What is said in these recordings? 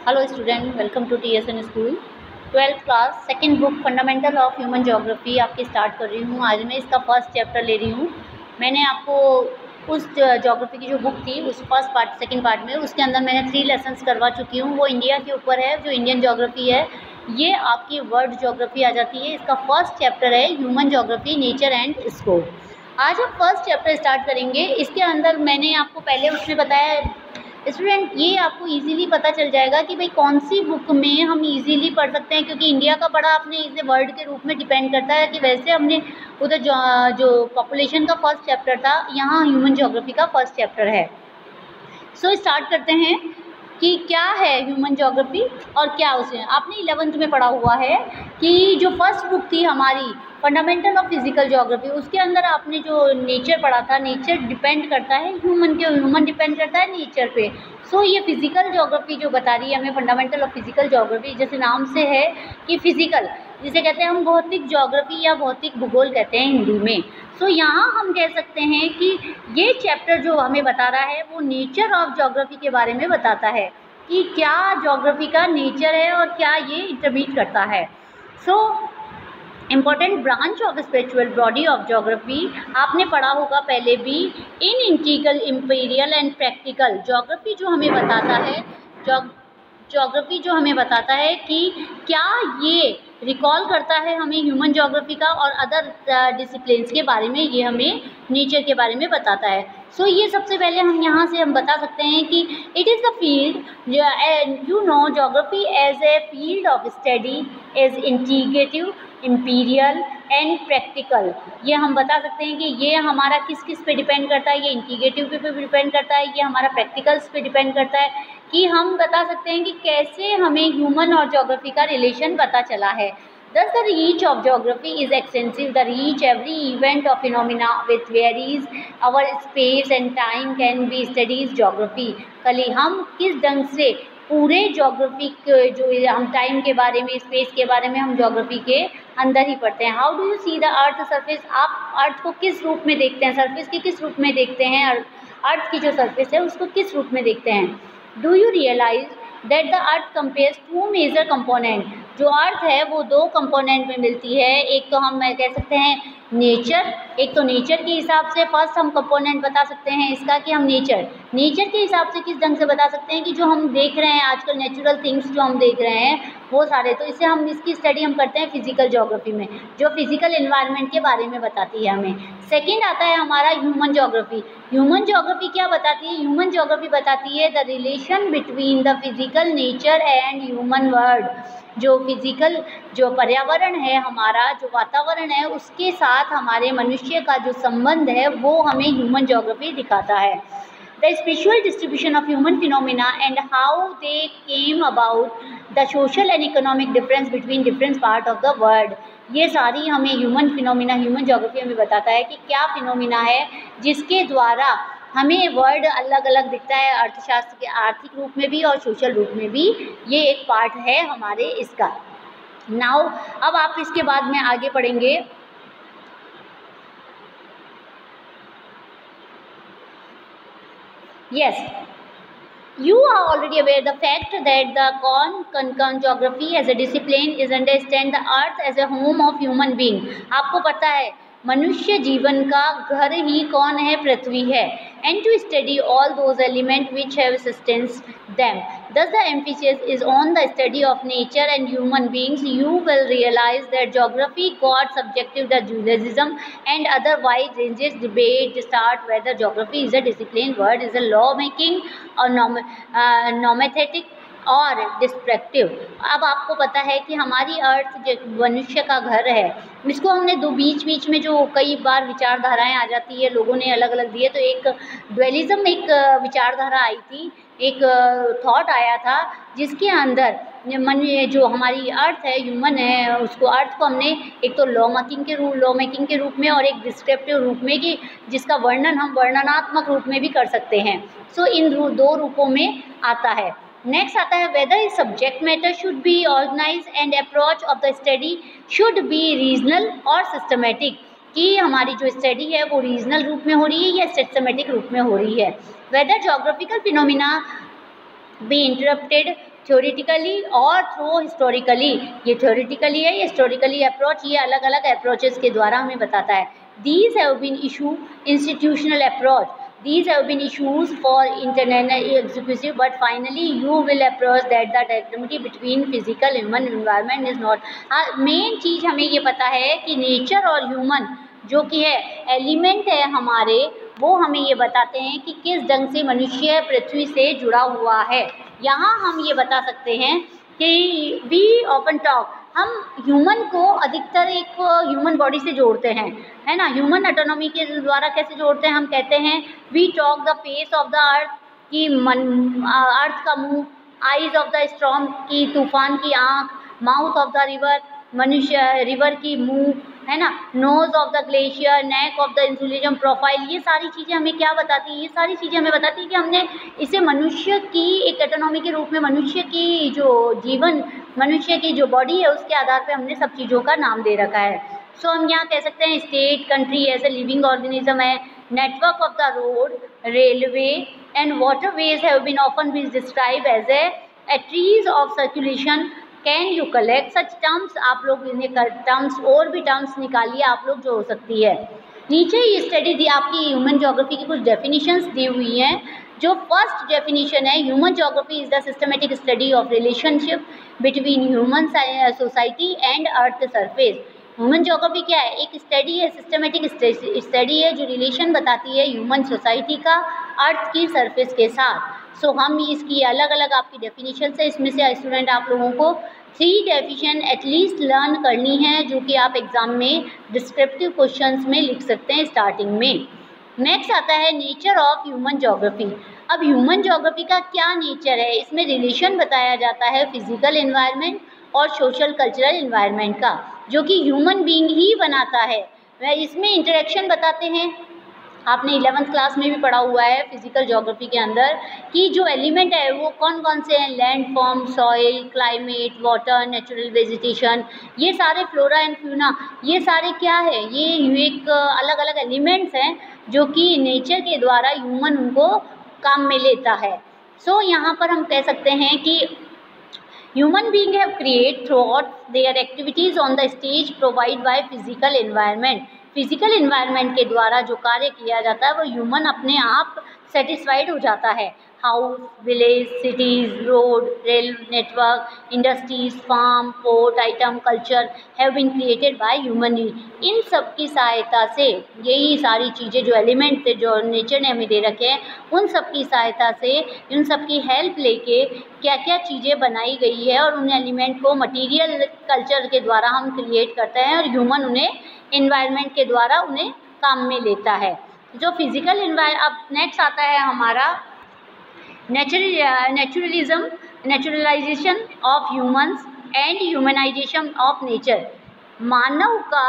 Hello student, welcome to TSN school. 12th class second book fundamental of human geography आपकी start कर रही हूँ। आज मैं इसका फर्स्ट चैप्टर ले रही हूँ। मैंने आपको उस ज्योग्राफी की जो बुक थी उस फर्स्ट पार्ट सेकंड पार्ट में उसके अंदर मैंने 3 लेसन्स करवा चुकी हूँ। वो इंडिया के ऊपर है, जो इंडियन ज्योग्राफी है। ये आपकी वर्ल्ड ज्योग्राफी आ जाती है। इसका फर्स्ट चैप्टर है human geography, nature and scope. आज हम फर्स्ट चैप्टर स्टार्ट करेंगे। इसके अंदर मैंने आपको पहले उसमें बताया स्टूडेंट, ये आपको इजीली पता चल जाएगा कि भाई कौन सी बुक में हम इजीली पढ़ सकते हैं, क्योंकि इंडिया का बड़ा अपने इसे वर्ल्ड के रूप में डिपेंड करता है कि वैसे हमने उधर जो पॉपुलेशन का फर्स्ट चैप्टर था, यहाँ ह्यूमन ज्योग्राफी का फर्स्ट चैप्टर है। सो स्टार्ट करते हैं कि क्या है ह्यूमन ज्योग्राफी और क्या उसे आपने 11th में पढ़ा हुआ है कि जो फर्स्ट बुक थी हमारी फंडामेंटल ऑफ फिजिकल ज्योग्राफी, उसके अंदर आपने जो नेचर पढ़ा था, नेचर डिपेंड करता है ह्यूमन डिपेंड करता है नेचर पे। सो ये फिजिकल ज्योग्राफी जो बता रही है हमें, फंडामेंटल ऑफ फिजिकल ज्योग्राफी, जैसे नाम से है कि फिजिकल, जिसे कहते हैं हम भौतिक ज्योग्राफी या भौतिक भूगोल कहते हैं हिंदी में। सो यहाँ हम कह सकते हैं कि ये चैप्टर जो हमें बता रहा है वो नेचर ऑफ ज्योग्राफी के बारे में बताता है कि क्या ज्योग्राफी का नेचर है और क्या ये इंटरमीट करता है। So important branch of spiritual body of geography आपने पढ़ा होगा पहले भी, in integral imperial and practical. Geography जो हमें बताता है ज्योग्राफी जो हमें बताता है कि क्या ये रिकॉल करता है हमें ह्यूमन ज्योग्राफी का और अदर डिसिप्लिन्स के बारे में, ये हमें नेचर के बारे में बताता है। सो ये सबसे पहले हम यहाँ से हम बता सकते हैं कि it is the field geography as a field of study is integrative, empirical and practical. ये हम बता सकते हैं कि ये हमारा किस किस पे डिपेंड करता है। ये इंटीग्रेटिव पे डिपेंड करता है, ये हमारा प्रैक्टिकल्स पे डिपेंड करता है, कि हम बता सकते हैं कि कैसे हमें ह्यूमन और ज्योग्राफी का रिलेशन पता चला है। Thus the reach of geography is extensive. The reach every event of phenomena with varies our space and time can be studies geography. कल हम किस ढंग से पूरे ज्योग्राफी जो हम टाइम के बारे में, स्पेस के बारे में हम ज्योग्राफी के अंदर ही पढ़ते हैं। How do you see the earth surface, आप अर्थ को किस रूप में देखते हैं, सरफेस के किस रूप में देखते हैं, अर्थ की जो सरफेस है उसको किस रूप में देखते हैं। Do you realise that the earth compares to major component. जो अर्थ है वो 2 कंपोनेंट में मिलती है। एक तो हम कह सकते हैं नेचर, एक तो नेचर के हिसाब से फर्स्ट हम कंपोनेंट बता सकते हैं इसका कि हम नेचर के हिसाब से किस ढंग से बता सकते हैं कि जो हम देख रहे हैं आजकल नेचुरल थिंग्स जो हम देख रहे हैं वो सारे, तो इससे हम इसकी स्टडी हम करते हैं फिजिकल ज्योग्राफी में, जो फिजिकल एनवायरनमेंट के बारे में बताती है हमें। सेकेंड आता है हमारा ह्यूमन ज्योग्राफी। ह्यूमन ज्योग्राफी क्या बताती है? ह्यूमन ज्योग्राफी बताती है the relation between the physical nature and human world. जो फिजिकल जो पर्यावरण है हमारा, जो वातावरण है, उसके साथ हमारे मनुष्य का जो संबंध है वो हमें ह्यूमन ज्योग्राफी दिखाता है। The spiritual distribution of human phenomena and how they came about, the social and economic difference between different part of the world. ये सारी हमें ह्यूमन फिनोमिना, ह्यूमन ज्योग्राफी हमें बताता है कि क्या फिनोमिना है जिसके द्वारा हमें वर्ल्ड अलग अलग दिखता है, अर्थशास्त्र के आर्थिक रूप में भी और सोशल रूप में भी। ये एक पार्ट है हमारे इसका। नाउ अब आप इसके बाद में आगे पढ़ेंगे। Yes, you are already aware the fact that the concurrent geography as a discipline is understand the earth as a home of human being. आपको पता है मनुष्य जीवन का घर ही कौन है? पृथ्वी है। And to study all those elements which have sustained them. Thus the emphasis is on the study of nature and human beings. You will realize that geography got subjective the dualism and otherwise ranges debate start whether geography is a discipline, word is a law making or nomethetic और destructive. अब आपको पता है कि हमारी अर्थ जो मनुष्य का घर है, इसको हमने दो बीच में जो कई बार विचारधाराएं आ जाती है, लोगों ने अलग अलग दिए। तो एक ड्वेलिज्म एक विचारधारा आई थी, एक थॉट आया था जिसके अंदर मन जो हमारी अर्थ है, ह्यूमन है, उसको अर्थ को हमने एक तो लॉ मेकिंग के रूप में और एक डिस्क्रिप्टिव रूप में, कि जिसका वर्णन हम वर्णनात्मक रूप में भी कर सकते हैं। सो इन 2 रूपों में आता है। नेक्स्ट आता है whether subject matter should be organised and approach of the study should be regional और सिस्टमेटिक, कि हमारी जो स्टडी है वो रीजनल रूप में हो रही है या सिस्टमेटिक रूप में हो रही है। Whether geographical phenomena be interpreted theoretically और थ्रू हिस्टोरिकली। ये थ्योरेटिकली है, ये हिस्टोरिकली अप्रोच, ये अलग अलग अप्रोचेस के द्वारा हमें बताता है। These have been issue institutional approach, these have been issues for internal executive, but finally you will approach that the dichotomy between physical human environment is not। Main चीज़ हमें ये पता है कि नेचर और ह्यूमन जो कि है एलिमेंट है हमारे, वो हमें ये बताते हैं कि किस ढंग से मनुष्य पृथ्वी से जुड़ा हुआ है। यहाँ हम ये बता सकते हैं कि वी ऑफन टॉक, हम ह्यूमन को अधिकतर एक ह्यूमन बॉडी से जोड़ते हैं, है ना। ह्यूमन ऑटोनॉमी के द्वारा कैसे जोड़ते हैं, हम कहते हैं we talk the face of the earth की अर्थ का मुंह, आईज ऑफ द स्टॉर्म की तूफान की आँख, माउथ ऑफ द रिवर मनुष्य रिवर की मुंह, है ना, nose of the glacier, neck of the insulation profile. ये सारी चीज़ें हमें क्या बताती है, ये सारी चीज़ें हमें बताती है कि हमने इसे मनुष्य की एक ऑटोनॉमी के रूप में, मनुष्य की जो जीवन, मनुष्य की जो बॉडी है उसके आधार पे हमने सब चीज़ों का नाम दे रखा है। सो हम यहाँ कह सकते हैं state, country as a living organism है। Network of the road, railway and waterways have been often been describe as a trees of circulation. Can you collect such terms, आप लोग इन्हें टर्म्स और भी टर्म्स निकालिए आप लोग जो हो सकती है। नीचे ये स्टडी दी आपकी ह्यूमन ज्योग्राफी की कुछ डेफिनेशंस दी हुई हैं। जो फर्स्ट डेफिनेशन है, human geography is the systematic study of relationship between human society and earth surface. Human geography क्या है, एक स्टडी है, सिस्टमेटिक स्टडी है जो रिलेशन बताती है ह्यूमन सोसाइटी का अर्थ की सरफेस के साथ। सो हम इसकी अलग अलग आपकी डेफिनेशन है, इसमें से स्टूडेंट आप लोगों को 3 डेफिनेशन एटलीस्ट लर्न करनी है, जो कि आप एग्ज़ाम में डिस्क्रिप्टिव क्वेश्चंस में लिख सकते हैं स्टार्टिंग में। नेक्स्ट आता है नेचर ऑफ ह्यूमन ज्योग्राफी। अब ह्यूमन ज्योग्राफी का क्या नेचर है, इसमें रिलेशन बताया जाता है फिजिकल एनवायरनमेंट और सोशल कल्चरल एनवायरनमेंट का, जो कि ह्यूमन बीइंग ही बनाता है। वह इसमें इंटरेक्शन बताते हैं। आपने 11th क्लास में भी पढ़ा हुआ है फिजिकल ज्योग्राफी के अंदर कि जो एलिमेंट है वो कौन कौन से हैं, land form, soil, climate, water, natural vegetation, ये सारे फ्लोरा एंड फ्यूना, ये सारे क्या है, ये एक अलग अलग एलिमेंट्स हैं जो कि नेचर के द्वारा ह्यूमन उनको काम में लेता है। सो यहाँ पर हम कह सकते हैं कि human being have create through out there activities on the stage provide by physical environment. Physical environment के द्वारा जो कार्य किया जाता है वो ह्यूमन अपने आप सेटिस्फाइड हो जाता है। House, village, cities, road, rail network, industries, farm, port, item, culture have been created by human. इन सब की सहायता से, यही सारी चीज़ें जो एलिमेंट थे जो नेचर ने हमें दे रखे हैं, उन सब की सहायता से, उन सब की हेल्प लेके क्या क्या चीज़ें बनाई गई है और उन एलिमेंट को मटीरियल कल्चर के द्वारा हम क्रिएट करते हैं और ह्यूमन उन्हें एनवायरनमेंट के द्वारा उन्हें काम में लेता है। जो फिजिकल अब नेक्स्ट आता है हमारा naturalism, naturalisation of humans and humanisation of nature. मानव का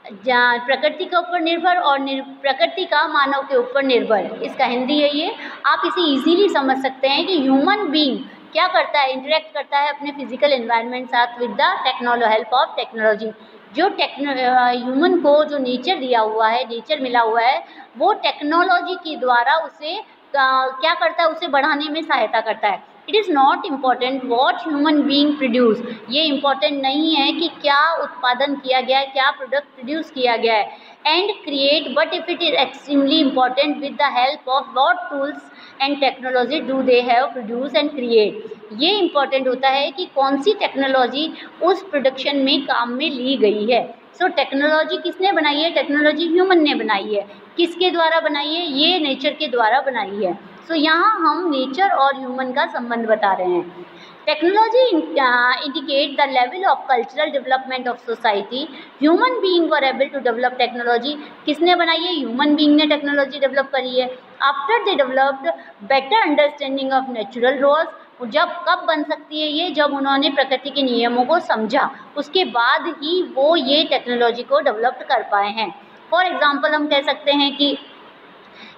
प्रकृति के ऊपर निर्भर और प्रकृति का मानव के ऊपर निर्भर, इसका हिंदी है ये। आप इसे इजीली समझ सकते हैं कि ह्यूमन बीइंग क्या करता है, इंटरेक्ट करता है अपने फिजिकल एनवायरनमेंट साथ with the help of technology. जो ह्यूमन को जो नेचर दिया हुआ है, नेचर मिला हुआ है, वो टेक्नोलॉजी के द्वारा उसे क्या करता है, उसे बढ़ाने में सहायता करता है। It is not important what human being produce, ये इम्पॉर्टेंट नहीं है कि क्या उत्पादन किया गया है, क्या प्रोडक्ट प्रोड्यूस किया गया है and create, but if it is extremely important with the help of what tools and technology do they have produce and create. ये इम्पॉर्टेंट होता है कि कौन सी टेक्नोलॉजी उस प्रोडक्शन में काम में ली गई है। सो टेक्नोलॉजी किसने बनाई है, टेक्नोलॉजी ह्यूमन ने बनाई है। किसके द्वारा बनाई है, ये नेचर के द्वारा बनाई है। सो यहाँ हम नेचर और ह्यूमन का संबंध बता रहे हैं। Technology indicate the level of cultural development of society. Human being were able to develop technology. किसने बनाई है, ह्यूमन बीइंग ने टेक्नोलॉजी डेवलप करी है। After they developed better understanding of natural laws. जब कब बन सकती है ये, जब उन्होंने प्रकृति के नियमों को समझा, उसके बाद ही वो ये टेक्नोलॉजी को डेवलप कर पाए हैं। फॉर एग्जांपल हम कह सकते हैं कि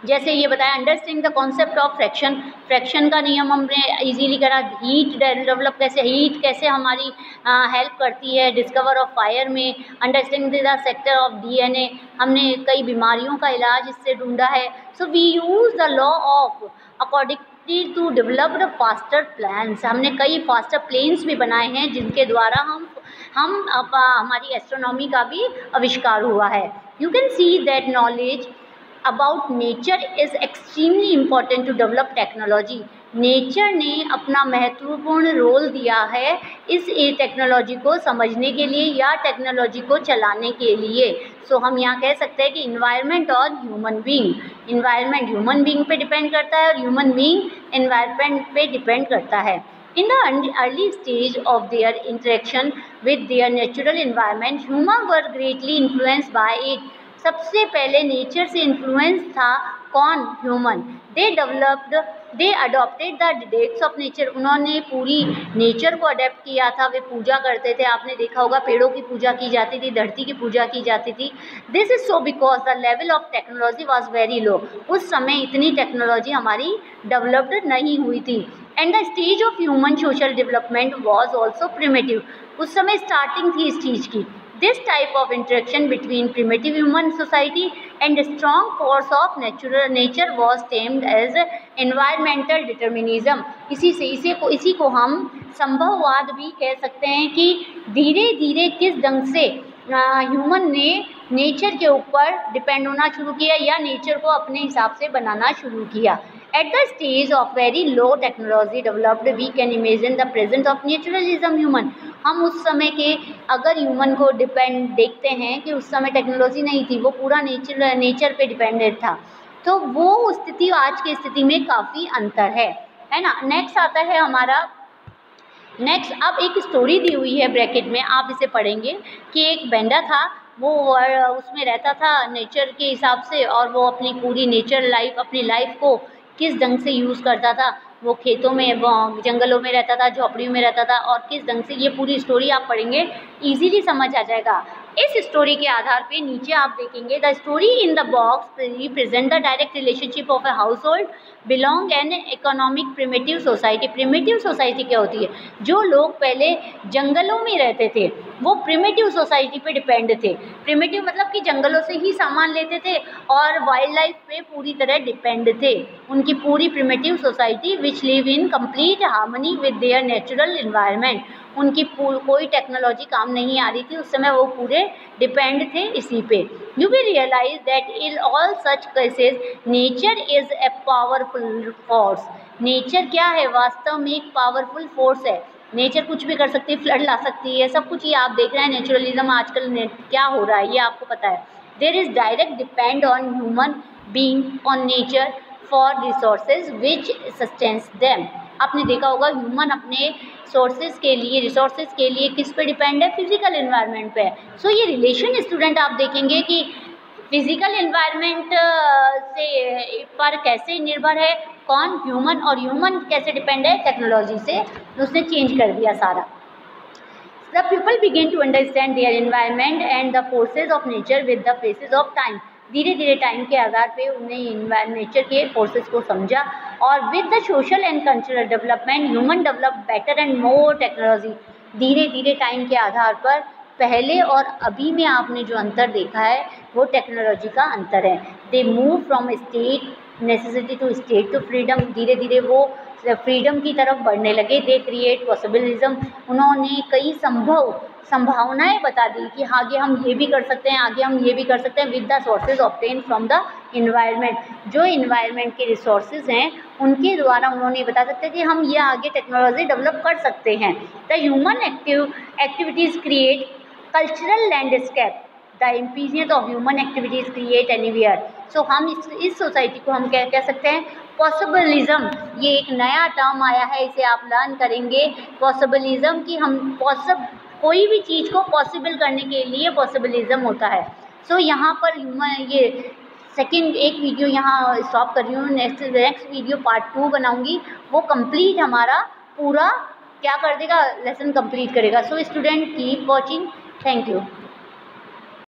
जैसे ये बताया, understanding the concept of fraction. Fraction का नियम हमने इजीली करा। हीट डेवलप कैसे, हीट कैसे हमारी हेल्प करती है डिस्कवर ऑफ फायर में। Understanding the sector of DNA, हमने कई बीमारियों का इलाज इससे ढूंढा है। So we use the law of according capacity to develop faster plans, हमने कई फास्टर प्लेन्स भी बनाए हैं जिनके द्वारा हमारी एस्ट्रोनॉमी का भी आविष्कार हुआ है। You can see that knowledge about nature is extremely important to develop technology. Nature ने अपना महत्वपूर्ण रोल दिया है इस टेक्नोलॉजी को समझने के लिए या टेक्नोलॉजी को चलाने के लिए। सो हम यहाँ कह सकते हैं कि इन्वायरमेंट और human being, environment human being पे डिपेंड करता है और ह्यूमन बीइंग इन्वायरमेंट पे डिपेंड करता है। In the early stage of their interaction with their natural environment, humans were greatly influenced by it. सबसे पहले नेचर से इन्फ्लुएंस था कौन? Human. They adopted the details of nature, उन्होंने पूरी नेचर को अडेप्ट किया था। वे पूजा करते थे, आपने देखा होगा पेड़ों की पूजा की जाती थी, धरती की पूजा की जाती थी। This is so because the level of technology was very low, उस समय इतनी टेक्नोलॉजी हमारी डेवलप्ड नहीं हुई थी। And the stage of human social development was also primitive, उस समय स्टार्टिंग थी इस चीज़ की। This type of interaction between primitive human society and a strong force of nature was termed as environmental determinism. इसी को हम संभववाद भी कह सकते हैं कि धीरे धीरे किस ढंग से ह्यूमन ने नेचर के ऊपर डिपेंड होना शुरू किया या नेचर को अपने हिसाब से बनाना शुरू किया। At the stage of very low technology developed, we can imagine the presence of naturalism human. हम उस समय के अगर ह्यूमन को देखते हैं कि उस समय टेक्नोलॉजी नहीं थी, वो पूरा नेचर पे डिपेंडेंट था, तो वो स्थिति आज की स्थिति में काफ़ी अंतर है ना। नेक्स्ट आता है हमारा अब एक स्टोरी दी हुई है ब्रैकेट में, आप इसे पढ़ेंगे कि एक बेंडा था, वो उसमें रहता था नेचर के हिसाब से और वो अपनी पूरी अपनी लाइफ को किस ढंग से यूज़ करता था। वो खेतों में, जंगलों में रहता था, झोपड़ियों में रहता था और किस ढंग से, ये पूरी स्टोरी आप पढ़ेंगे इजीली समझ आ जाएगा। इस स्टोरी के आधार पे नीचे आप देखेंगे the story in the box represent the direct relationship of a house hold belong an economic primitive society. Primitive society क्या होती है? जो लोग पहले जंगलों में रहते थे वो प्रिमिटिव सोसाइटी पे डिपेंड थे। प्रिमिटिव मतलब कि जंगलों से ही सामान लेते थे और वाइल्ड लाइफ पे पूरी तरह डिपेंड थे। उनकी पूरी primitive society which live in complete harmony with their natural environment. उनकी कोई टेक्नोलॉजी काम नहीं आ रही थी उस समय, वो पूरे डिपेंड थे इसी पे। You will realise that in all such cases nature is a powerful force. Nature क्या है? वास्तव में एक पावरफुल फोर्स है। नेचर कुछ भी कर सकती है, फ्लड ला सकती है, सब कुछ ये आप देख रहे हैं। नेचुरलिज्म आजकल क्या हो रहा है ये आपको पता है। There is direct depend on human being on nature for resources which sustains them. आपने देखा होगा ह्यूमन अपने रिसोर्सेज के लिए किस पे डिपेंड है? फिजिकल इन्वायरमेंट पे। सो ये रिलेशन स्टूडेंट आप देखेंगे कि फिजिकल इन्वायरमेंट पर कैसे निर्भर है कौन? ह्यूमन। और ह्यूमन कैसे डिपेंड है? टेक्नोलॉजी से। उसने चेंज कर दिया सारा। The people begin to understand their environment and the forces of nature with the phases of time. धीरे धीरे टाइम के आधार पे उन्हें नेचर के फोर्सेस को समझा और with the social and cultural development human develop better and more technology. धीरे धीरे टाइम के आधार पर पहले और अभी में आपने जो अंतर देखा है वो टेक्नोलॉजी का अंतर है। They move from state necessity to state to freedom. धीरे धीरे वो फ्रीडम की तरफ बढ़ने लगे। They create possibilism. उन्होंने कई संभावनाएं बता दी कि आगे हम ये भी कर सकते हैं, आगे हम ये भी कर सकते हैं with the sources obtain from the environment. जो इन्वायरमेंट के रिसोर्सेज हैं उनके द्वारा उन्होंने बता सकते हैं कि हम ये आगे टेक्नोलॉजी डेवलप कर सकते हैं। The human activities create cultural landscape. The imprints of human activities create anywhere. So हम इस सोसाइटी को हम क्या कह सकते हैं? पॉसिबलिज्म। ये एक नया टर्म आया है, इसे आप लर्न करेंगे। पॉसिबलिज्म कि हम कोई भी चीज़ को पॉसिबल करने के लिए पॉसिबलिज्म होता है। सो यहाँ पर ये सेकंड एक वीडियो यहाँ स्टॉप कर रही हूँ। नेक्स्ट वीडियो पार्ट 2 बनाऊँगी, वो कंप्लीट हमारा पूरा क्या कर देगा? लेसन कंप्लीट करेगा। So student keep watching. Thank you.